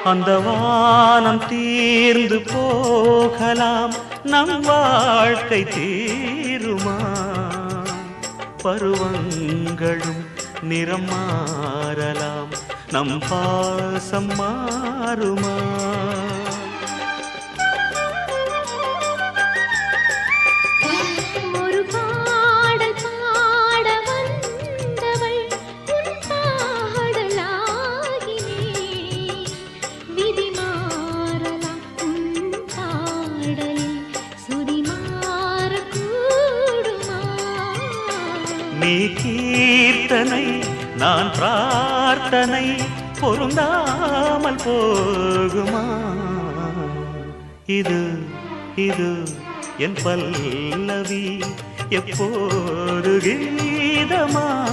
அந்த வானம் தீர்ந்து போகலாம், நம் வாழ்க்கை தீருமா? பருவங்களும் நிறம் மாறலாம், நம் பாசம் மாறுமா? ஒரு பாடல் பாட வந்தவள் உன் பாடலாகினே. விதி மாறலாம் உன் பாடலில் சுதி மாறக்கூடுமா? நீ கீர்த்தனை நான் பிரார்த்தனை, பொருந்தாமல் போகுமா? இது இது என் பல்லவி எப்போது கீதமாகுமோ?